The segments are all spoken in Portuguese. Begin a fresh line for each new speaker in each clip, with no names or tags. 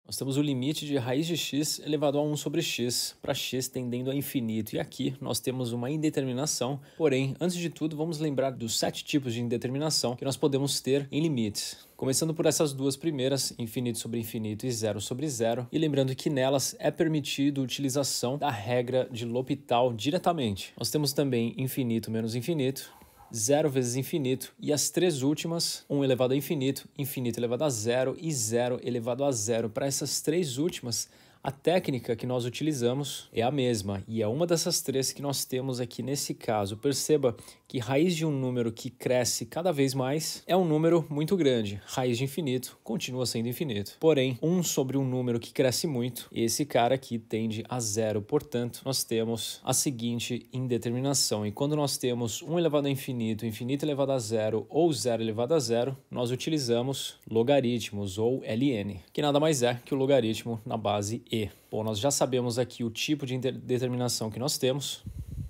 Nós temos o limite de raiz de x elevado a 1 sobre x, para x tendendo a infinito. E aqui nós temos uma indeterminação, porém, antes de tudo, vamos lembrar dos 7 tipos de indeterminação que nós podemos ter em limites. Começando por essas duas primeiras, infinito sobre infinito e zero sobre zero, e lembrando que nelas é permitido a utilização da regra de L'Hopital diretamente. Nós temos também infinito menos infinito, zero vezes infinito, e as três últimas, 1 elevado a infinito, infinito elevado a zero e zero elevado a zero. Para essas três últimas, a técnica que nós utilizamos é a mesma, e é uma dessas três que nós temos aqui nesse caso. Perceba que raiz de um número que cresce cada vez mais é um número muito grande. Raiz de infinito continua sendo infinito. Porém, 1 sobre um número que cresce muito, esse cara aqui tende a zero. Portanto, nós temos a seguinte indeterminação. E quando nós temos 1 elevado a infinito, infinito elevado a zero ou zero elevado a zero, nós utilizamos logaritmos ou ln, que nada mais é que o logaritmo na base e. Bom, nós já sabemos aqui o tipo de determinação que nós temos,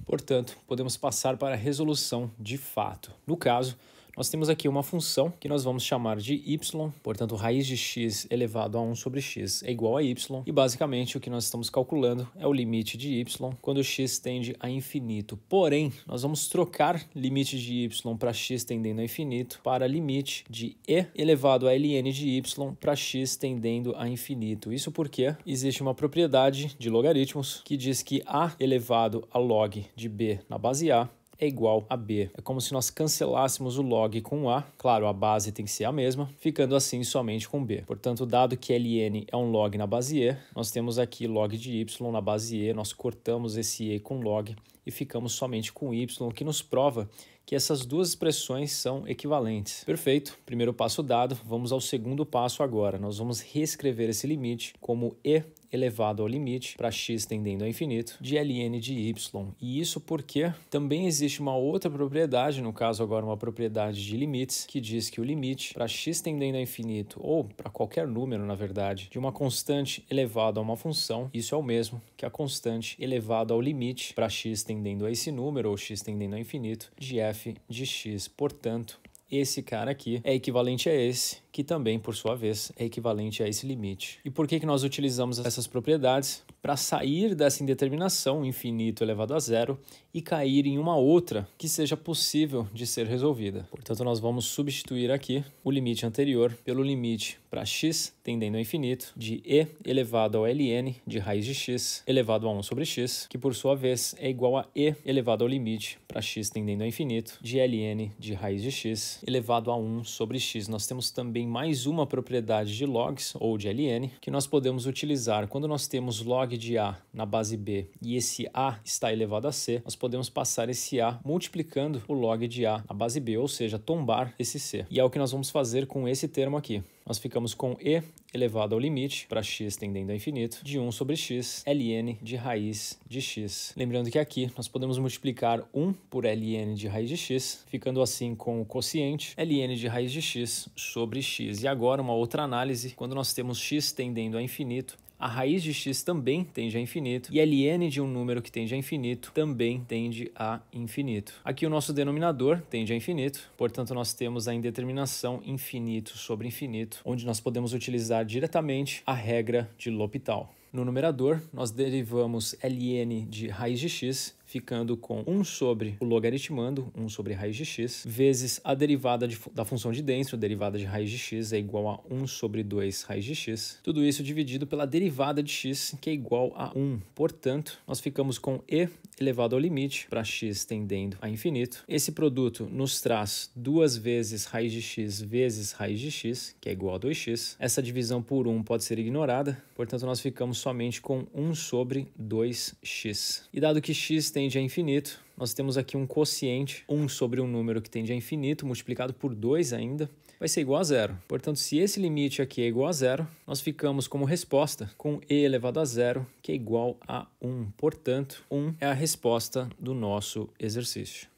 portanto, podemos passar para a resolução de fato. No caso, nós temos aqui uma função que nós vamos chamar de y, portanto, raiz de x elevado a 1 sobre x é igual a y, e basicamente o que nós estamos calculando é o limite de y quando x tende a infinito. Porém, nós vamos trocar limite de y para x tendendo a infinito para limite de e elevado a ln de y para x tendendo a infinito. Isso porque existe uma propriedade de logaritmos que diz que a elevado a log de b na base a é igual a b. É como se nós cancelássemos o log com a, claro, a base tem que ser a mesma, ficando assim somente com b. Portanto, dado que ln é um log na base e, nós temos aqui log de y na base e, nós cortamos esse e com log e ficamos somente com y, o que nos prova que essas duas expressões são equivalentes. Perfeito, primeiro passo dado, vamos ao segundo passo agora. Nós vamos reescrever esse limite como e elevado ao limite para x tendendo a infinito de ln de y. E isso porque também existe uma outra propriedade, no caso agora uma propriedade de limites, que diz que o limite para x tendendo a infinito, ou para qualquer número na verdade, de uma constante elevado a uma função, isso é o mesmo que a constante elevado ao limite para x tendendo a esse número, ou x tendendo a infinito, de f de x. Portanto, esse cara aqui é equivalente a esse, que também, por sua vez, é equivalente a esse limite. E por que nós utilizamos essas propriedades? Para sair dessa indeterminação, infinito elevado a zero, e cair em uma outra que seja possível de ser resolvida. Portanto, nós vamos substituir aqui o limite anterior pelo limite para x tendendo a infinito de e elevado ao ln de raiz de x elevado a 1 sobre x, que por sua vez é igual a e elevado ao limite para x tendendo a infinito de ln de raiz de x elevado a 1 sobre x. Nós temos também mais uma propriedade de logs, ou de ln, que nós podemos utilizar quando nós temos log de a na base b e esse a está elevado a c, nós podemos passar esse a multiplicando o log de a na base b, ou seja, tombar esse c. E é o que nós vamos fazer com esse termo aqui. Nós ficamos com e elevado ao limite, para x tendendo a infinito, de 1 sobre x, ln de raiz de x. Lembrando que aqui nós podemos multiplicar 1 por ln de raiz de x, ficando assim com o quociente ln de raiz de x sobre x. E agora uma outra análise, quando nós temos x tendendo a infinito, a raiz de x também tende a infinito e ln de um número que tende a infinito também tende a infinito. Aqui o nosso denominador tende a infinito, portanto nós temos a indeterminação infinito sobre infinito, onde nós podemos utilizar diretamente a regra de L'Hopital. No numerador, nós derivamos ln de raiz de x, ficando com 1 sobre o logaritmando, 1 sobre raiz de x, vezes a derivada da função de dentro, derivada de raiz de x é igual a 1 sobre 2 raiz de x. Tudo isso dividido pela derivada de x, que é igual a 1. Portanto, nós ficamos com e elevado ao limite para x tendendo a infinito. Esse produto nos traz 2 vezes raiz de x vezes raiz de x, que é igual a 2x. Essa divisão por 1 pode ser ignorada, portanto, nós ficamos somente com 1 sobre 2x. E dado que x tende a infinito, nós temos aqui um quociente, 1 sobre um número que tende a infinito, multiplicado por 2 ainda, vai ser igual a zero. Portanto, se esse limite aqui é igual a zero, nós ficamos como resposta com e elevado a zero, que é igual a 1. Portanto, 1 é a resposta do nosso exercício.